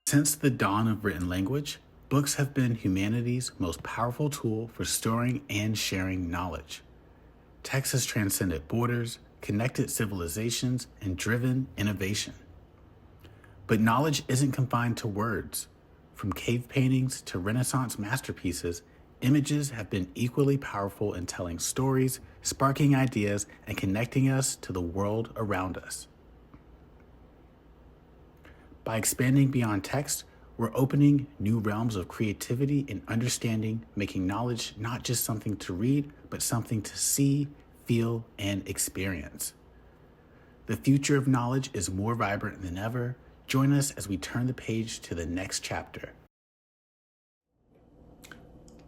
Since the dawn of written language, books have been humanity's most powerful tool for storing and sharing knowledge. Text has transcended borders, connected civilizations, and driven innovation. But knowledge isn't confined to words. From cave paintings to Renaissance masterpieces, images have been equally powerful in telling stories, sparking ideas, and connecting us to the world around us. By expanding beyond text, we're opening new realms of creativity and understanding, making knowledge not just something to read, but something to see, feel, and experience. The future of knowledge is more vibrant than ever. Join us as we turn the page to the next chapter.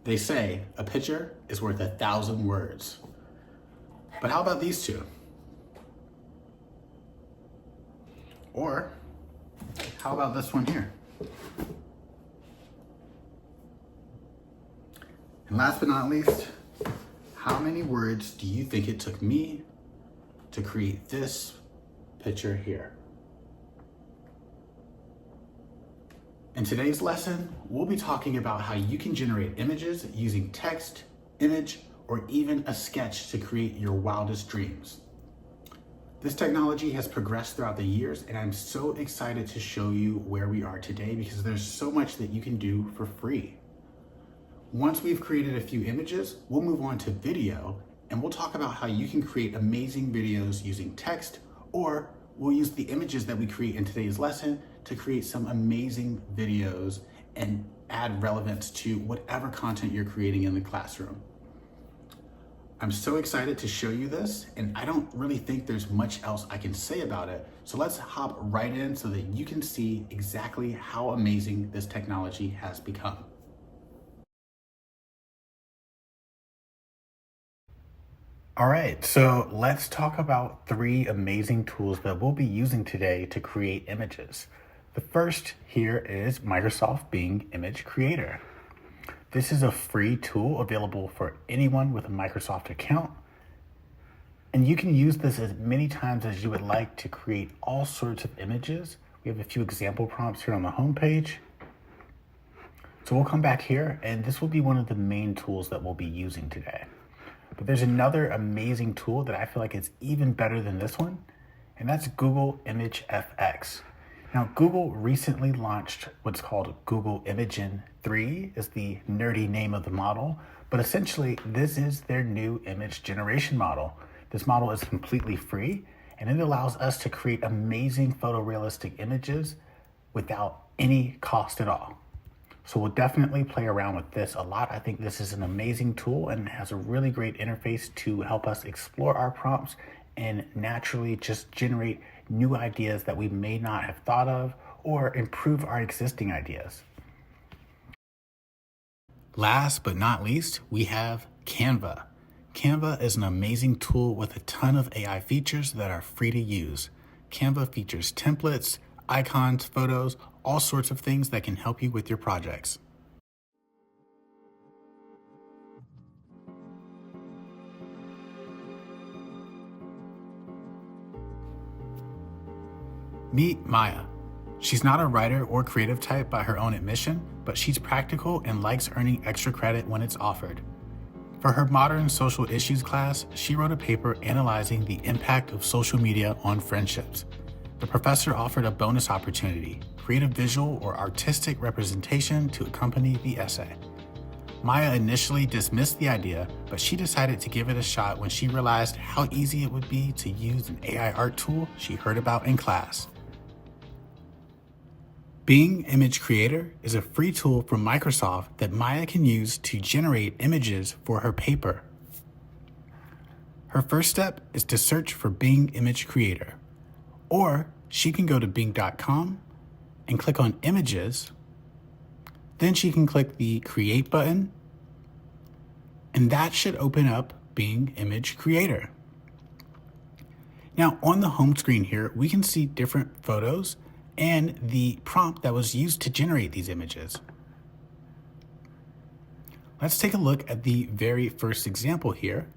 They say a picture is worth 1,000 words. But how about these two? Or how about this one here? And last but not least, how many words do you think it took me to create this picture here? In today's lesson, we'll be talking about how you can generate images using text, image, or even a sketch to create your wildest dreams. This technology has progressed throughout the years, and I'm so excited to show you where we are today because there's so much that you can do for free. Once we've created a few images, we'll move on to video, and we'll talk about how you can create amazing videos using text, or we'll use the images that we create in today's lesson to create some amazing videos and add relevance to whatever content you're creating in the classroom. I'm so excited to show you this, and I don't really think there's much else I can say about it. So let's hop right in so that you can see exactly how amazing this technology has become. All right, so let's talk about 3 amazing tools that we'll be using today to create images. The first here is Microsoft Bing Image Creator. This is a free tool available for anyone with a Microsoft account. And you can use this as many times as you would like to create all sorts of images. We have a few example prompts here on the home page. So we'll come back here, and this will be one of the main tools that we'll be using today. But there's another amazing tool that I feel like is even better than this one, and that's Google Image FX. Now, Google recently launched what's called Google Imagen 3, is the nerdy name of the model, but essentially this is their new image generation model. This model is completely free, and it allows us to create amazing photorealistic images without any cost at all. So we'll definitely play around with this a lot. I think this is an amazing tool and has a really great interface to help us explore our prompts and naturally just generate new ideas that we may not have thought of or improve our existing ideas. Last but not least, we have Canva. Canva is an amazing tool with a ton of AI features that are free to use. Canva features templates, icons, photos, all sorts of things that can help you with your projects. Meet Maya. She's not a writer or creative type by her own admission, but she's practical and likes earning extra credit when it's offered. For her modern social issues class, she wrote a paper analyzing the impact of social media on friendships. The professor offered a bonus opportunity, create a visual or artistic representation to accompany the essay. Maya initially dismissed the idea, but she decided to give it a shot when she realized how easy it would be to use an AI art tool she heard about in class. Bing Image Creator is a free tool from Microsoft that Maya can use to generate images for her paper. Her first step is to search for Bing Image Creator, or she can go to bing.com and click on Images. Then she can click the Create button, and that should open up Bing Image Creator. Now on the home screen here, we can see different photos and the prompt that was used to generate these images. Let's take a look at the very first example here.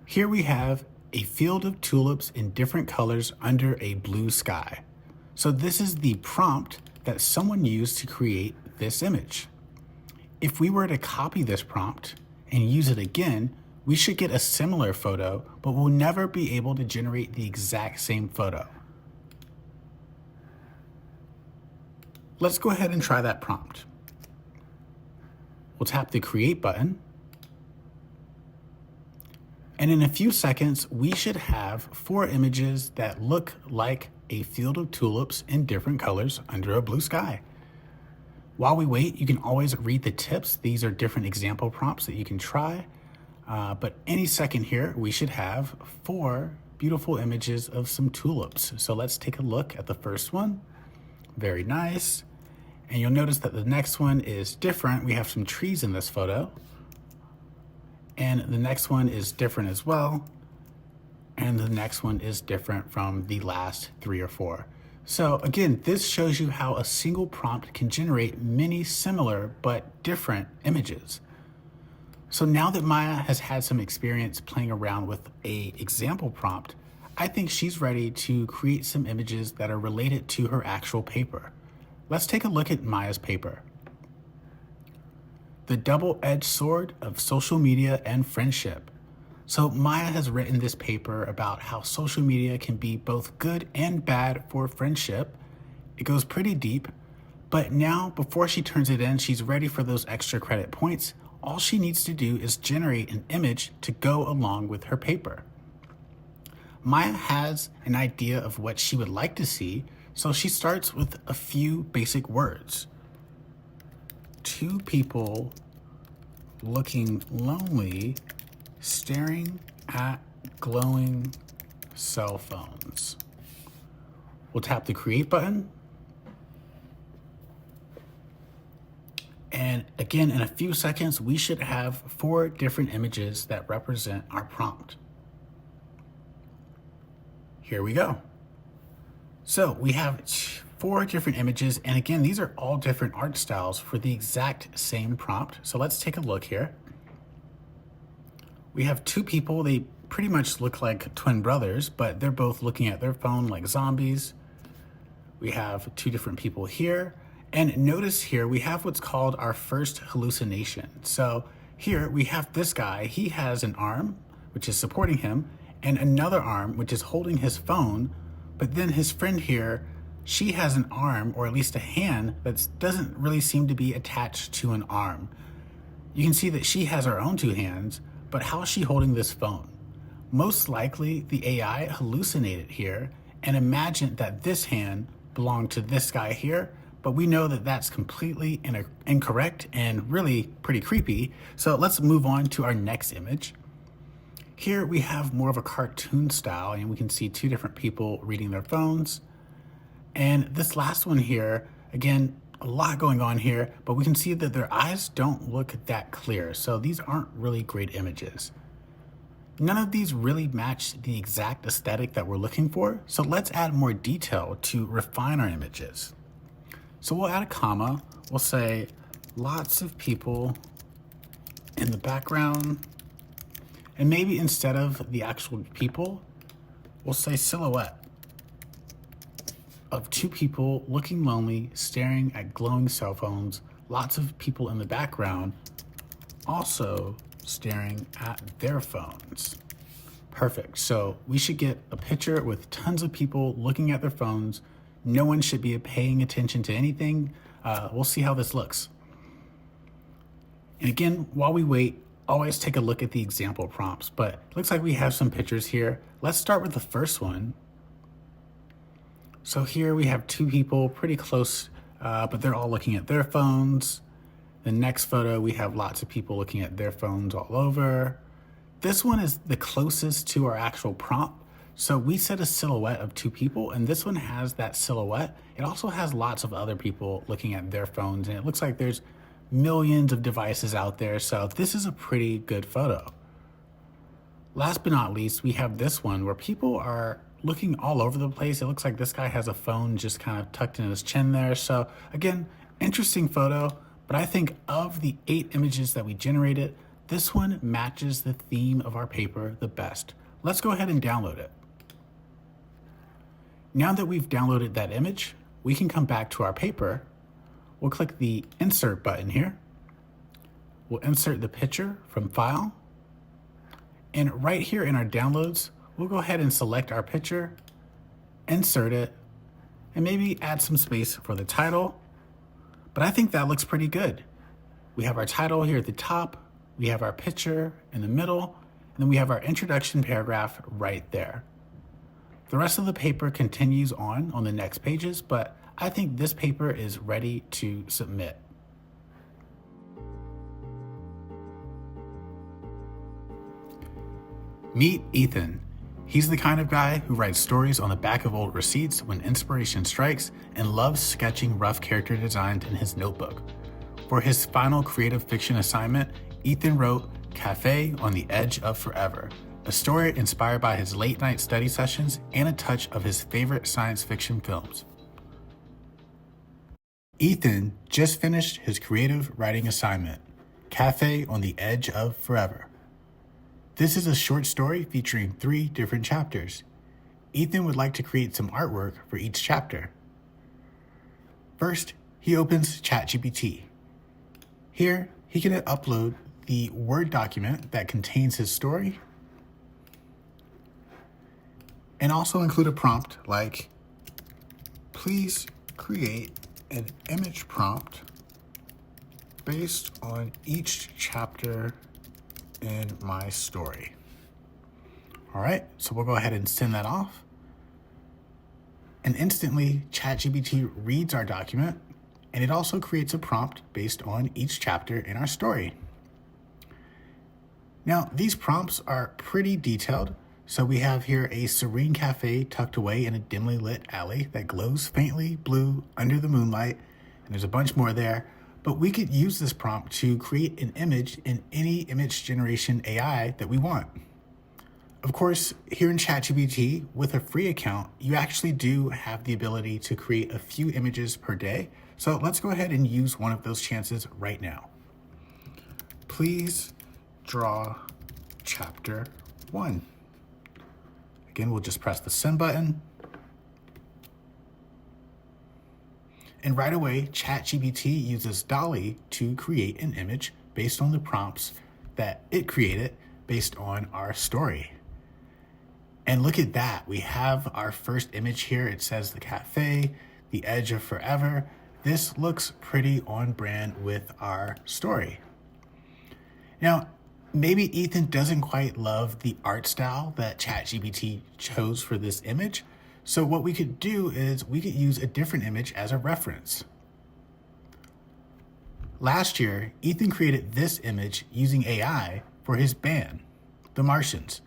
Here we have a field of tulips in different colors under a blue sky. So this is the prompt that someone used to create this image. If we were to copy this prompt and use it again, we should get a similar photo, but we'll never be able to generate the exact same photo. Let's go ahead and try that prompt. We'll tap the Create button. And in a few seconds, we should have 4 images that look like a field of tulips in different colors under a blue sky. While we wait, you can always read the tips. These are different example prompts that you can try. But any second here, we should have 4 beautiful images of some tulips. So let's take a look at the first one. Very nice. And you'll notice that the next one is different. We have some trees in this photo. And the next one is different as well. And the next one is different from the last 3 or 4. So again, this shows you how a single prompt can generate many similar but different images. So now that Maya has had some experience playing around with an example prompt, I think she's ready to create some images that are related to her actual paper. Let's take a look at Maya's paper. The double-edged sword of social media and friendship. So Maya has written this paper about how social media can be both good and bad for friendship. It goes pretty deep, but now before she turns it in, she's ready for those extra credit points. All she needs to do is generate an image to go along with her paper. Maya has an idea of what she would like to see, so she starts with a few basic words. 2 people looking lonely, staring at glowing cell phones. We'll tap the Create button. And again, in a few seconds, we should have 4 different images that represent our prompt. Here we go. So we have 4 different images. And again, these are all different art styles for the exact same prompt. So let's take a look here. We have 2 people. They pretty much look like twin brothers, but they're both looking at their phone like zombies. We have 2 different people here. And notice here, we have what's called our first hallucination. So here we have this guy. He has an arm, which is supporting him, and another arm, which is holding his phone. But then his friend here, she has an arm, or at least a hand, that doesn't really seem to be attached to an arm. You can see that she has her own 2 hands, but how is she holding this phone? Most likely the AI hallucinated here and imagined that this hand belonged to this guy here, but we know that that's completely incorrect and really pretty creepy. So let's move on to our next image. Here we have more of a cartoon style, and we can see 2 different people reading their phones. And this last one here, again, a lot going on here, but we can see that their eyes don't look that clear. So these aren't really great images. None of these really match the exact aesthetic that we're looking for. So let's add more detail to refine our images. So we'll add a comma. We'll say lots of people in the background. And maybe instead of the actual people, we'll say silhouette of 2 people looking lonely, staring at glowing cell phones, lots of people in the background also staring at their phones. Perfect. So we should get a picture with tons of people looking at their phones. No one should be paying attention to anything. We'll see how this looks. And again, while we wait, always take a look at the example prompts, but it looks like we have some pictures here. Let's start with the first one. So here we have 2 people pretty close, but they're all looking at their phones. The next photo, we have lots of people looking at their phones all over. This one is the closest to our actual prompt. So we set a silhouette of 2 people, and this one has that silhouette. It also has lots of other people looking at their phones, and it looks like there's millions of devices out there. So this is a pretty good photo. Last but not least, we have this one where people are looking all over the place. It looks like this guy has a phone just kind of tucked in his chin there. So again, interesting photo, but I think of the 8 images that we generated, this one matches the theme of our paper the best. Let's go ahead and download it. Now that we've downloaded that image, we can come back to our paper. We'll click the Insert button here. We'll insert the picture from File. And right here in our downloads, we'll go ahead and select our picture, insert it, and maybe add some space for the title. But I think that looks pretty good. We have our title here at the top, we have our picture in the middle, and then we have our introduction paragraph right there. The rest of the paper continues on the next pages, but I think this paper is ready to submit. Meet Ethan. He's the kind of guy who writes stories on the back of old receipts when inspiration strikes and loves sketching rough character designs in his notebook. For his final creative fiction assignment, Ethan wrote Cafe on the Edge of Forever, a story inspired by his late night study sessions and a touch of his favorite science fiction films. Ethan just finished his creative writing assignment, Cafe on the Edge of Forever. This is a short story featuring 3 different chapters. Ethan would like to create some artwork for each chapter. First, he opens ChatGPT. Here, he can upload the Word document that contains his story and also include a prompt like, please create an image prompt based on each chapter in my story. All right, so we'll go ahead and send that off. And instantly, ChatGPT reads our document, and it also creates a prompt based on each chapter in our story. Now, these prompts are pretty detailed. So we have here a serene cafe tucked away in a dimly lit alley that glows faintly blue under the moonlight, and there's a bunch more there. But we could use this prompt to create an image in any image generation AI that we want. Of course, here in ChatGPT, with a free account, you actually do have the ability to create a few images per day. So let's go ahead and use one of those chances right now. Please draw chapter 1. Again, we'll just press the send button. And right away, ChatGPT uses DALL-E to create an image based on the prompts that it created based on our story. And look at that. We have our first image here. It says the cafe, the edge of forever. This looks pretty on brand with our story. Now, maybe Ethan doesn't quite love the art style that ChatGPT chose for this image. So what we could do is we could use a different image as a reference. Last year, Ethan created this image using AI for his band, The Martians.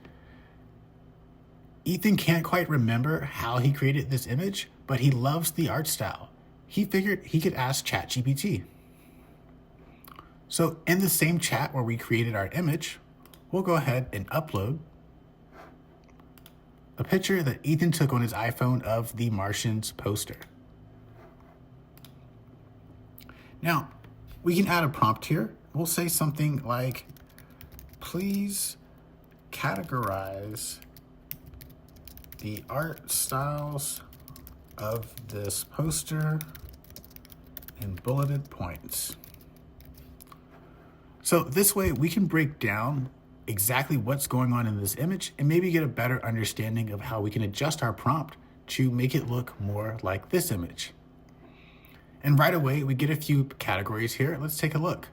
Ethan can't quite remember how he created this image, but he loves the art style. He figured he could ask ChatGPT. So in the same chat where we created our image, we'll go ahead and upload a picture that Ethan took on his iPhone of the Martians poster. Now, we can add a prompt here. We'll say something like, please categorize the art styles of this poster in bulleted points. So this way we can break down exactly what's going on in this image and maybe get a better understanding of how we can adjust our prompt to make it look more like this image. And right away, we get a few categories here. Let's take a look.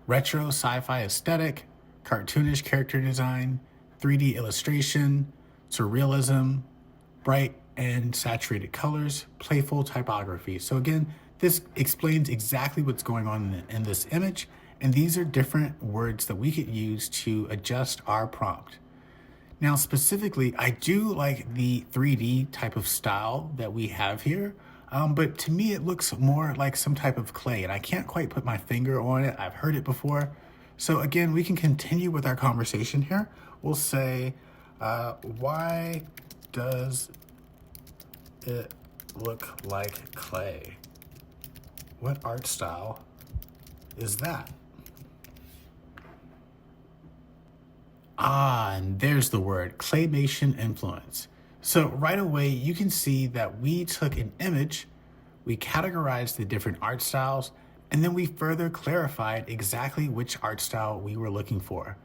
Retro sci-fi aesthetic, cartoonish character design, 3D illustration, surrealism, bright and saturated colors, playful typography. So again, this explains exactly what's going on in this image. And these are different words that we could use to adjust our prompt. Now, specifically, I do like the 3D type of style that we have here, but to me, it looks more like some type of clay, and I can't quite put my finger on it. I've heard it before. So again, we can continue with our conversation here. We'll say, why does it look like clay? What art style is that? And there's the word, claymation influence. So right away, you can see that we took an image, we categorized the different art styles, and then we further clarified exactly which art style we were looking for.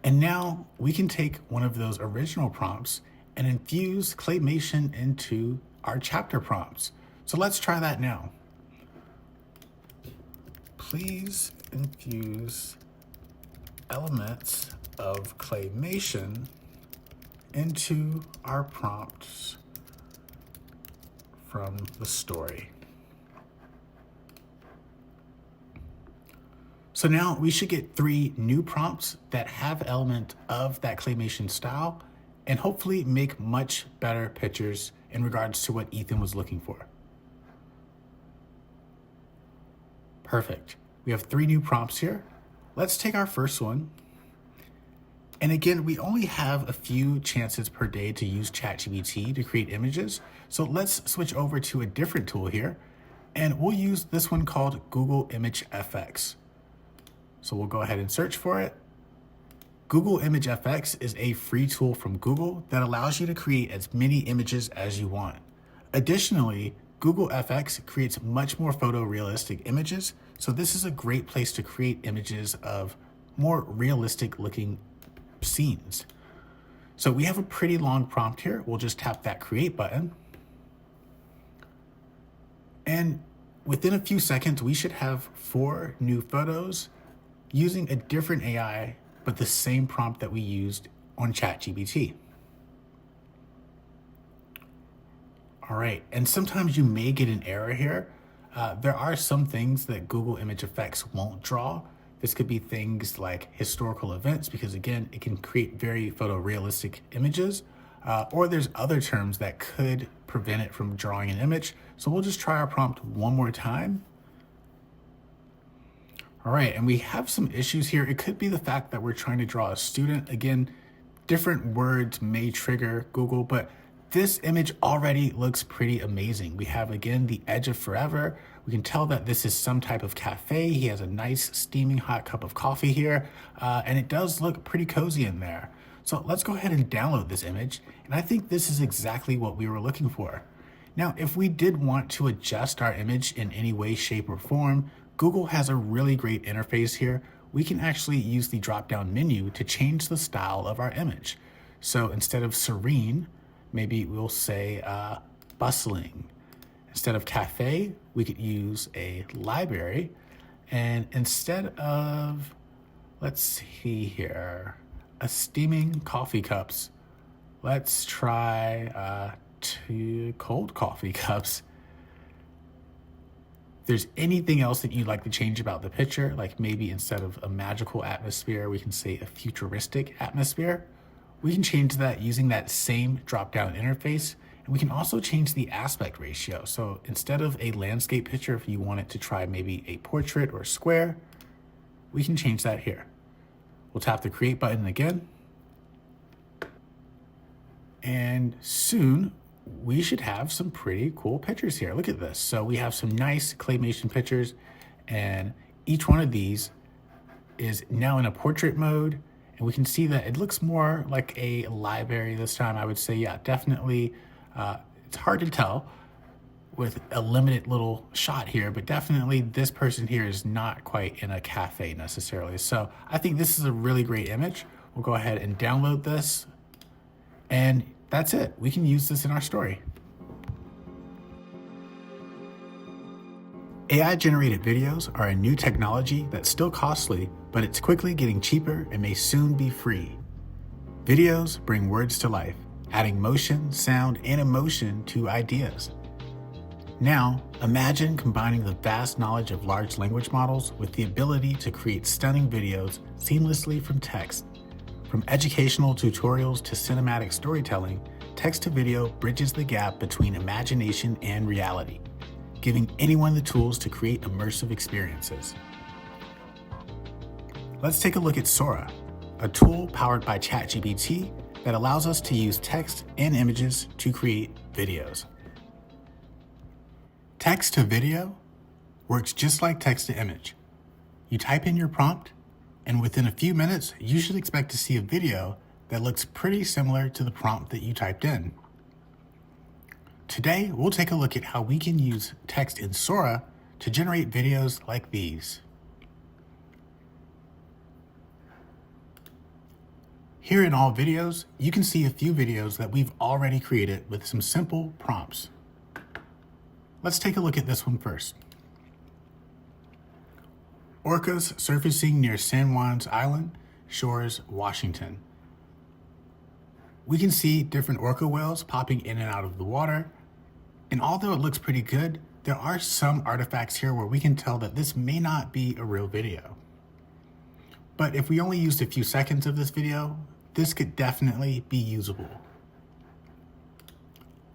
And now we can take one of those original prompts and infuse claymation into our chapter prompts. So let's try that now. Please infuse elements of claymation into our prompts from the story. So now we should get 3 new prompts that have element of that claymation style and hopefully make much better pictures in regards to what Ethan was looking for. Perfect. We have 3 new prompts here. Let's take our first one. And again, we only have a few chances per day to use ChatGPT to create images. So let's switch over to a different tool here. And we'll use this one called Google Image FX. So we'll go ahead and search for it. Google Image FX is a free tool from Google that allows you to create as many images as you want. Additionally, Google FX creates much more photorealistic images, so this is a great place to create images of more realistic looking scenes. So we have a pretty long prompt here. We'll just tap that create button. And within a few seconds, we should have 4 new photos using a different AI, but the same prompt that we used on ChatGPT. All right, and sometimes you may get an error here. There are some things that Google Image Effects won't draw. This could be things like historical events, because again, it can create very photorealistic images, or there's other terms that could prevent it from drawing an image. So we'll just try our prompt one more time. All right, and we have some issues here. It could be the fact that we're trying to draw a student. Again, different words may trigger Google, but this image already looks pretty amazing. We have, again, the edge of forever. We can tell that this is some type of cafe. He has a nice steaming hot cup of coffee here, and it does look pretty cozy in there. So let's go ahead and download this image, and I think this is exactly what we were looking for. Now, if we did want to adjust our image in any way, shape, or form, Google has a really great interface here. We can actually use the drop-down menu to change the style of our image. So instead of serene, maybe we'll say bustling. Instead of cafe, we could use a library. And instead of, let's see here, a steaming coffee cups, let's try 2 cold coffee cups. If there's anything else that you'd like to change about the picture, like maybe instead of a magical atmosphere, we can say a futuristic atmosphere, we can change that using that same drop-down interface. And we can also change the aspect ratio. So instead of a landscape picture, if you want it to try maybe a portrait or a square, we can change that here. We'll tap the create button again. And soon we should have some pretty cool pictures here. Look at this. So we have some nice claymation pictures, and each one of these is now in a portrait mode. And we can see that it looks more like a library this time. I would say, yeah, definitely. It's hard to tell with a limited little shot here, but definitely this person here is not quite in a cafe necessarily. So I think this is a really great image. We'll go ahead and download this, and that's it. We can use this in our story. AI-generated videos are a new technology that's still costly, but it's quickly getting cheaper and may soon be free. Videos bring words to life, adding motion, sound, and emotion to ideas. Now, imagine combining the vast knowledge of large language models with the ability to create stunning videos seamlessly from text. From educational tutorials to cinematic storytelling, text-to-video bridges the gap between imagination and reality, giving anyone the tools to create immersive experiences. Let's take a look at Sora, a tool powered by ChatGPT that allows us to use text and images to create videos. Text to video works just like text to image. You type in your prompt, And within a few minutes, you should expect to see a video that looks pretty similar to the prompt that you typed in. Today, we'll take a look at how we can use text in Sora to generate videos like these. Here in All Videos, you can see a few videos that we've already created with some simple prompts. Let's take a look at this one first. Orcas surfacing near San Juan's Island, Shores, Washington. We can see different orca whales popping in and out of the water, and although it looks pretty good, there are some artifacts here where we can tell that this may not be a real video. But if we only used a few seconds of this video, this could definitely be usable.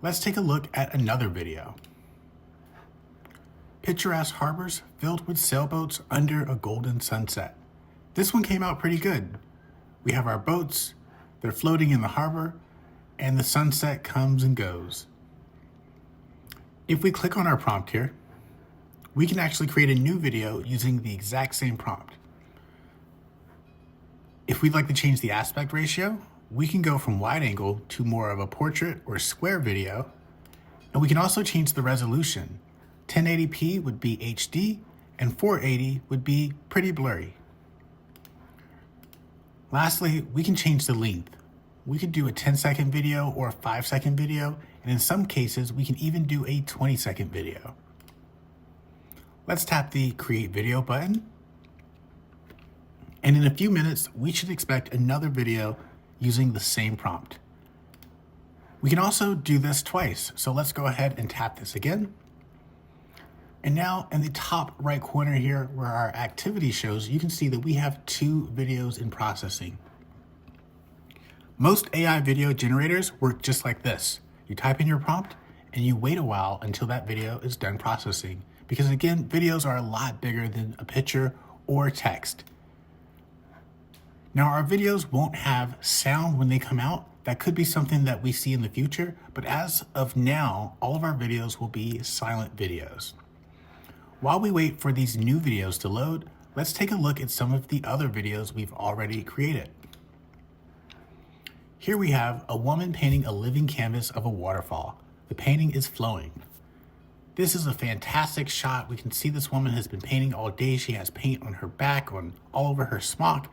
Let's take a look at another video. Picturesque harbors filled with sailboats under a golden sunset. This one came out pretty good. We have our boats, they're floating in the harbor, and the sunset comes and goes. If we click on our prompt here, we can actually create a new video using the exact same prompt. If we'd like to change the aspect ratio, we can go from wide angle to more of a portrait or square video, and we can also change the resolution. 1080p would be HD, and 480 would be pretty blurry. Lastly, we can change the length. We could do a 10-second video or a 5-second video, and in some cases, we can even do a 20-second video. Let's tap the Create Video button. And in a few minutes, we should expect another video using the same prompt. We can also do this twice, so let's go ahead and tap this again. And now in the top right corner here where our activity shows, you can see that we have 2 videos in processing. Most AI video generators work just like this. You type in your prompt and you wait a while until that video is done processing. Because again, videos are a lot bigger than a picture or text. Now our videos won't have sound when they come out. That could be something that we see in the future, but as of now, all of our videos will be silent videos. While we wait for these new videos to load, let's take a look at some of the other videos we've already created. Here we have a woman painting a living canvas of a waterfall. The painting is flowing. This is a fantastic shot. We can see this woman has been painting all day. She has paint on her back, all over her smock.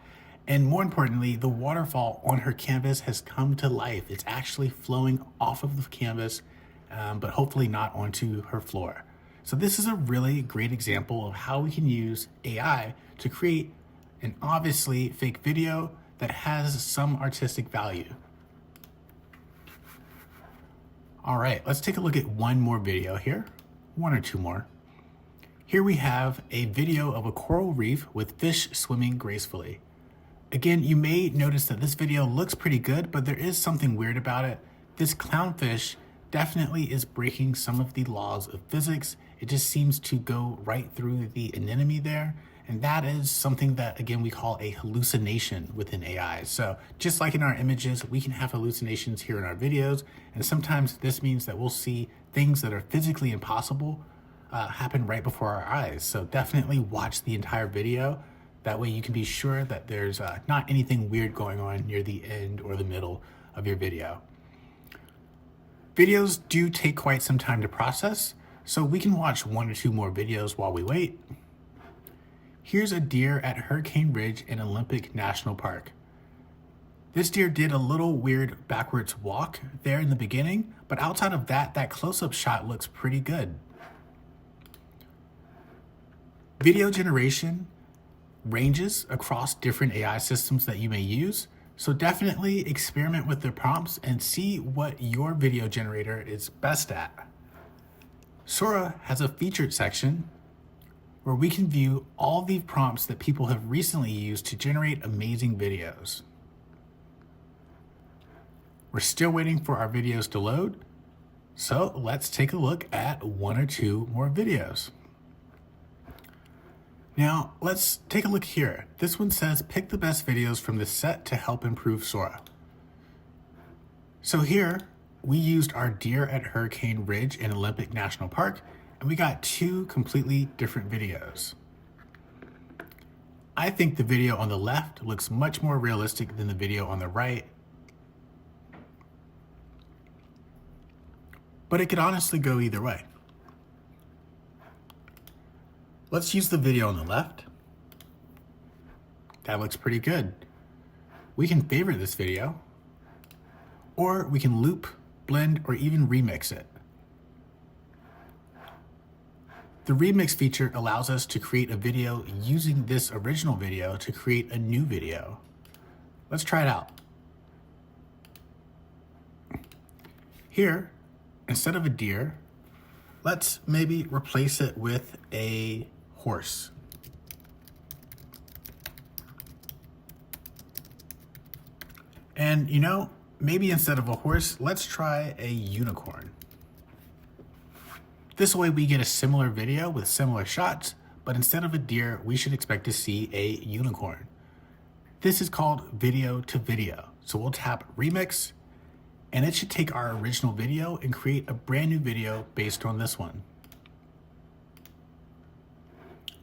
And more importantly, the waterfall on her canvas has come to life. It's actually flowing off of the canvas, but hopefully not onto her floor. So this is a really great example of how we can use AI to create an obviously fake video that has some artistic value. All right, let's take a look at one more video here, 1 or 2 more. Here we have a video of a coral reef with fish swimming gracefully. Again, you may notice that this video looks pretty good, but there is something weird about it. This clownfish definitely is breaking some of the laws of physics. It just seems to go right through the anemone there. And that is something that, again, we call a hallucination within AI. So just like in our images, we can have hallucinations here in our videos. And sometimes this means that we'll see things that are physically impossible happen right before our eyes. So definitely watch the entire video. That way you can be sure that there's not anything weird going on near the end or the middle of your video. Videos do take quite some time to process, so we can watch 1 or 2 more videos while we wait. Here's a deer at Hurricane Ridge in Olympic National Park. This deer did a little weird backwards walk there in the beginning, but outside of that, that close-up shot looks pretty good. Video generation ranges across different AI systems that you may use. So definitely experiment with the prompts and see what your video generator is best at. Sora has a featured section where we can view all the prompts that people have recently used to generate amazing videos. We're still waiting for our videos to load, so let's take a look at 1 or 2 more videos. Now, let's take a look here. This one says, pick the best videos from this set to help improve Sora. So here, we used our deer at Hurricane Ridge in Olympic National Park, and we got 2 completely different videos. I think the video on the left looks much more realistic than the video on the right, but it could honestly go either way. Let's use the video on the left. That looks pretty good. We can favorite this video, or we can loop, blend, or even remix it. The remix feature allows us to create a video using this original video to create a new video. Let's try it out. Here, instead of a deer, let's maybe replace it with a horse. And maybe instead of a horse, let's try a unicorn. This way we get a similar video with similar shots, but instead of a deer, we should expect to see a unicorn. This is called video to video. So we'll tap remix, and it should take our original video and create a brand new video based on this one.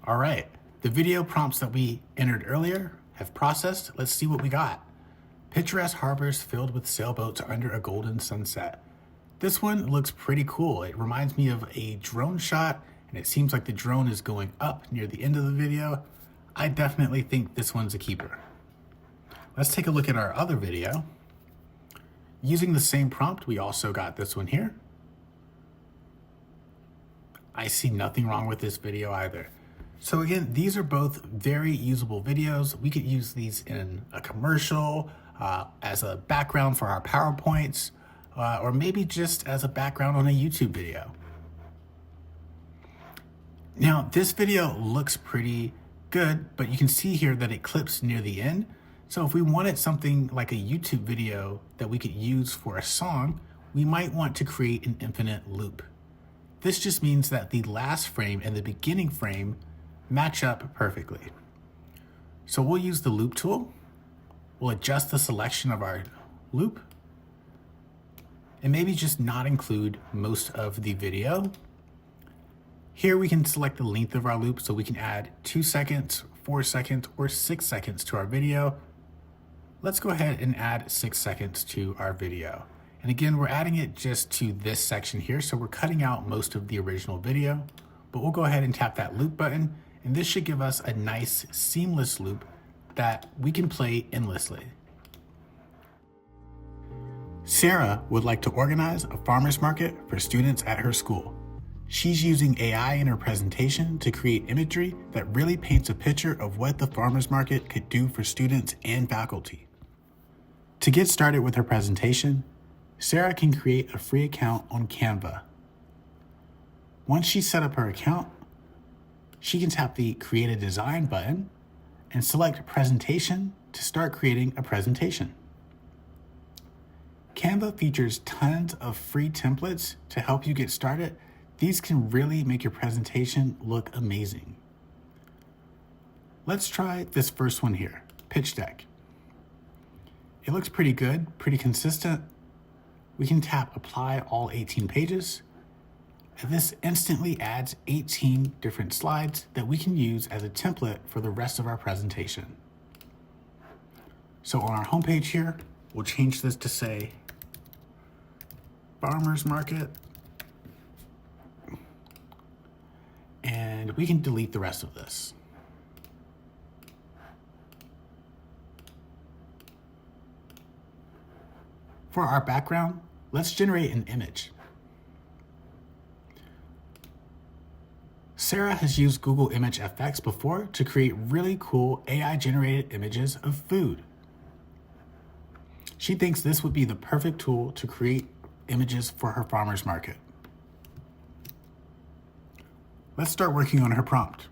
All right, the video prompts that we entered earlier have processed. Let's see what we got. Picturesque harbors filled with sailboats under a golden sunset. This one looks pretty cool. It reminds me of a drone shot, and it seems like the drone is going up near the end of the video. I definitely think this one's a keeper. Let's take a look at our other video. Using the same prompt, we also got this one here. I see nothing wrong with this video either. So again, these are both very usable videos. We could use these in a commercial, as a background for our PowerPoints, or maybe just as a background on a YouTube video. Now, this video looks pretty good, but you can see here that it clips near the end. So if we wanted something like a YouTube video that we could use for a song, we might want to create an infinite loop. This just means that the last frame and the beginning frame match up perfectly. So we'll use the loop tool. We'll adjust the selection of our loop, and maybe just not include most of the video. Here we can select the length of our loop, so we can add 2 seconds, 4 seconds, or 6 seconds to our video. Let's go ahead and add 6 seconds to our video. And again, we're adding it just to this section here, so we're cutting out most of the original video, but we'll go ahead and tap that loop button, and this should give us a nice seamless loop that we can play endlessly. Sarah would like to organize a farmer's market for students at her school. She's using AI in her presentation to create imagery that really paints a picture of what the farmer's market could do for students and faculty. To get started with her presentation, Sarah can create a free account on Canva. Once she's set up her account, she can tap the Create a Design button and select Presentation to start creating a presentation. Canva features tons of free templates to help you get started. These can really make your presentation look amazing. Let's try this first one here, pitch deck. It looks pretty good, pretty consistent. We can tap Apply all 18 pages, and this instantly adds 18 different slides that we can use as a template for the rest of our presentation. So on our homepage here, we'll change this to say Farmers Market, and we can delete the rest of this. For our background, let's generate an image. Sarah has used Google Image FX before to create really cool AI-generated images of food. She thinks this would be the perfect tool to create images for her farmer's market. Let's start working on her prompt.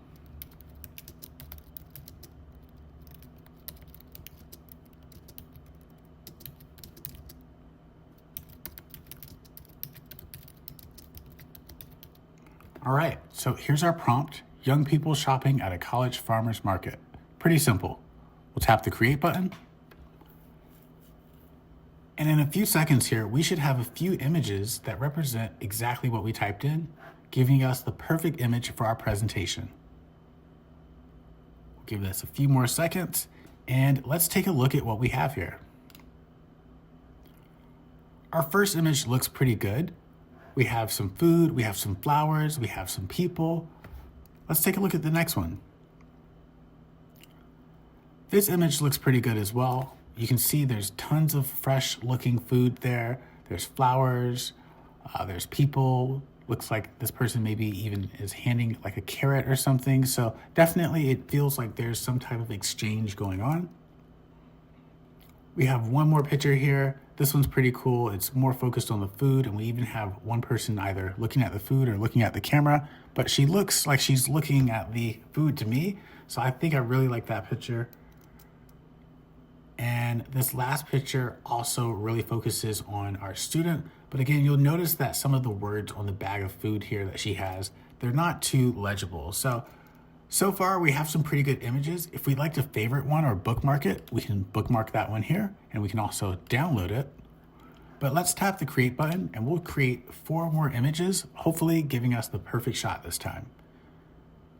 All right, so here's our prompt, young people shopping at a college farmer's market. Pretty simple. We'll tap the Create button. And in a few seconds here, we should have a few images that represent exactly what we typed in, giving us the perfect image for our presentation. We'll Give this a few more seconds, and let's take a look at what we have here. Our first image looks pretty good. We have some food, we have some flowers, we have some people. Let's take a look at the next one. This image looks pretty good as well. You can see there's tons of fresh looking food there. There's flowers, there's people. Looks like this person maybe even is handing like a carrot or something. So definitely it feels like there's some type of exchange going on. We have one more picture here. This one's pretty cool. It's more focused on the food, and we even have one person either looking at the food or looking at the camera, but she looks like she's looking at the food to me. So I think I really like that picture. And this last picture also really focuses on our student. But again, you'll notice that some of the words on the bag of food here that she has, they're not too legible. So far we have some pretty good images. If we'd like to favorite one or bookmark it, we can bookmark that one here, and we can also download it. But let's tap the create button and we'll create 4 more images, hopefully giving us the perfect shot this time.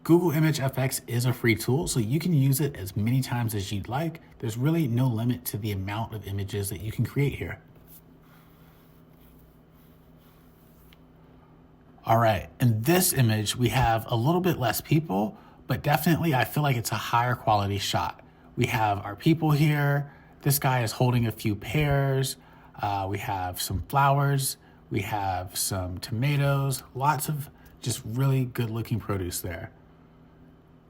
Google Image FX is a free tool, so you can use it as many times as you'd like. There's really no limit to the amount of images that you can create here. All right, in this image, we have a little bit less people, but definitely I feel like it's a higher quality shot. We have our people here. This guy is holding a few pears. We have some flowers. We have some tomatoes, lots of just really good looking produce there.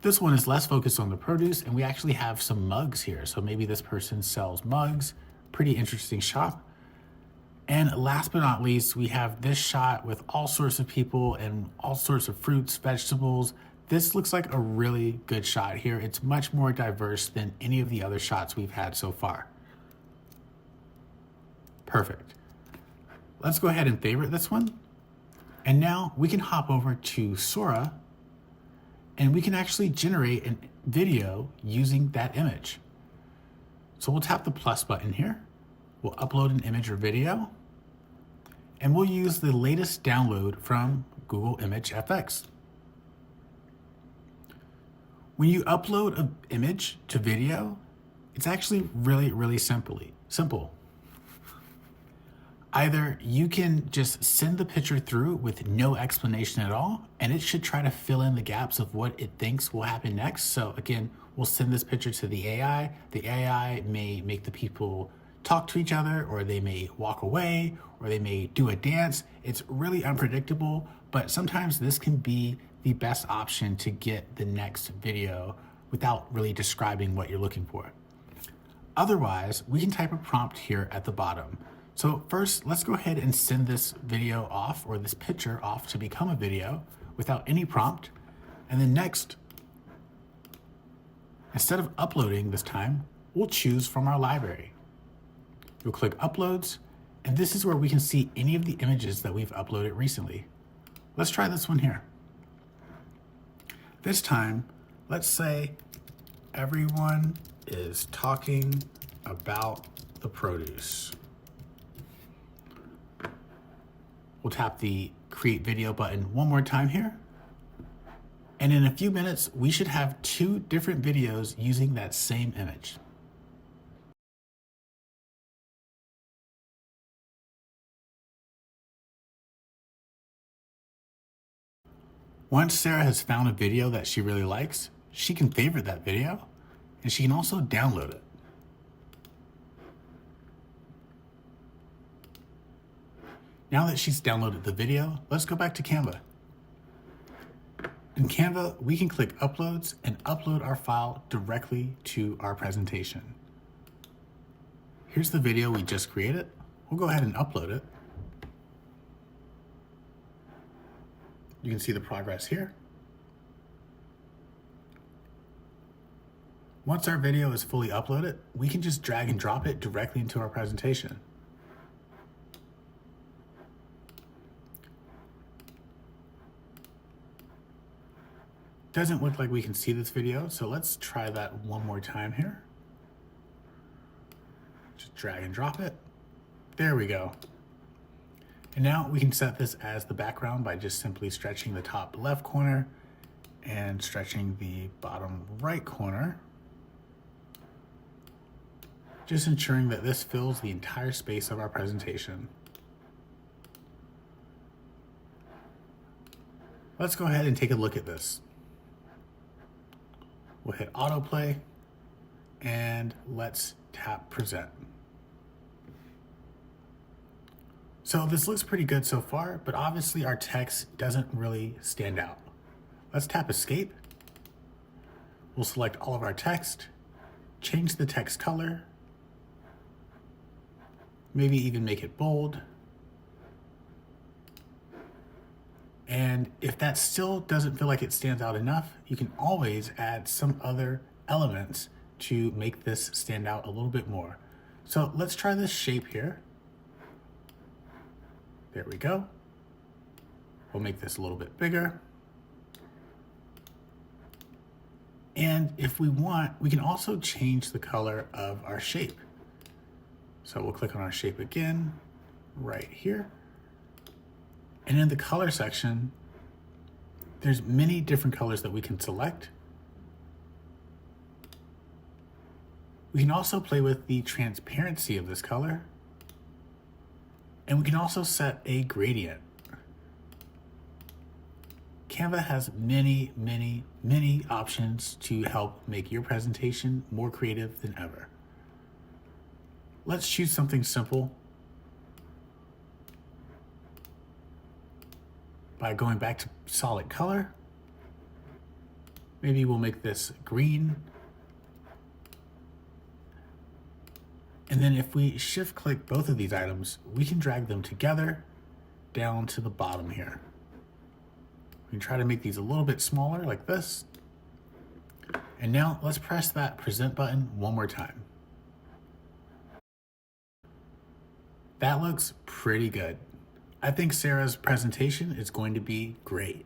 This one is less focused on the produce, and we actually have some mugs here. So maybe this person sells mugs. Pretty interesting shop. And last but not least, we have this shot with all sorts of people and all sorts of fruits, vegetables. This looks like a really good shot here. It's much more diverse than any of the other shots we've had so far. Perfect. Let's go ahead and favorite this one. And now we can hop over to Sora, and we can actually generate a video using that image. So we'll tap the plus button here. We'll upload an image or video, and we'll use the latest download from Google Image FX. When you upload an image to video, it's actually really simple. Either you can just send the picture through with no explanation at all, and it should try to fill in the gaps of what it thinks will happen next. So again, we'll send this picture to the AI. The AI may make the people talk to each other, or they may walk away, or they may do a dance. It's really unpredictable, but sometimes this can be the best option to get the next video without really describing what you're looking for. Otherwise, we can type a prompt here at the bottom. So first, let's go ahead and send this video off, or this picture off, to become a video without any prompt. And then next, instead of uploading this time, we'll choose from our library. You'll click Uploads, and this is where we can see any of the images that we've uploaded recently. Let's try this one here. This time, let's say everyone is talking about the produce. We'll tap the Create Video button one more time here. And in a few minutes, we should have 2 different videos using that same image. Once Sarah has found a video that she really likes, she can favorite that video, and she can also download it. Now that she's downloaded the video, let's go back to Canva. In Canva, we can click Uploads and upload our file directly to our presentation. Here's the video we just created. We'll go ahead and upload it. You can see the progress here. Once our video is fully uploaded, we can just drag and drop it directly into our presentation. Doesn't look like we can see this video, so let's try that one more time here. Just drag and drop it. There we go. And now we can set this as the background by just simply stretching the top left corner and stretching the bottom right corner, just ensuring that this fills the entire space of our presentation. Let's go ahead and take a look at this. We'll hit autoplay and let's tap present. So this looks pretty good so far, but obviously our text doesn't really stand out. Let's tap escape. We'll select all of our text, change the text color, maybe even make it bold. And if that still doesn't feel like it stands out enough, you can always add some other elements to make this stand out a little bit more. So let's try this shape here. There we go. We'll make this a little bit bigger. And if we want, we can also change the color of our shape. So we'll click on our shape again, right here. And in the color section, there's many different colors that we can select. We can also play with the transparency of this color. And we can also set a gradient. Canva has many options to help make your presentation more creative than ever. Let's choose something simple by going back to solid color. Maybe we'll make this green. And then if we shift click both of these items, we can drag them together down to the bottom here. We can try to make these a little bit smaller like this. And now let's press that present button one more time. That looks pretty good. I think Sarah's presentation is going to be great.